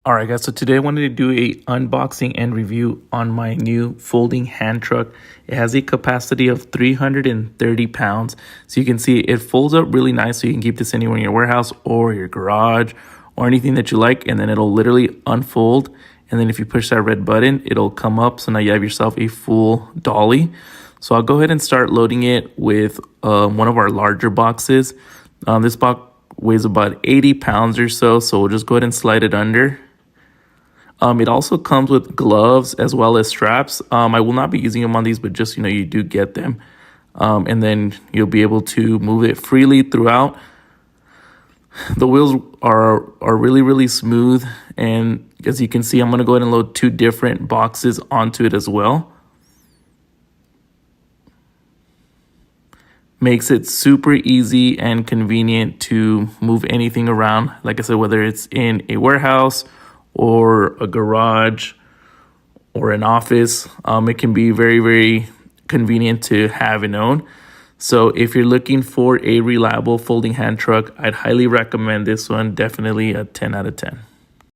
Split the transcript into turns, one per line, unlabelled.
Alright guys, so today I wanted to do a unboxing and review on my new folding hand truck. It has a capacity of 330 pounds. So you can see it folds up really nice, so you can keep this anywhere in your warehouse or your garage or anything that you like, and then it'll literally unfold. And then if you push that red button, it'll come up. So now you have yourself a full dolly. So I'll go ahead and start loading it with one of our larger boxes. This box weighs about 80 pounds or so, so we'll just go ahead and slide it under. It also comes with gloves as well as straps. I will not be using them on these, but just, you do get them. And then you'll be able to move it freely throughout. The wheels are really, really smooth. And as you can see, I'm going to go ahead and load 2 different boxes onto it as well. Makes it super easy and convenient to move anything around. Like I said, whether it's in a warehouse or a garage or an office, it can be very, very convenient to have and own. So if you're looking for a reliable folding hand truck, I'd highly recommend this one. Definitely a 10 out of 10.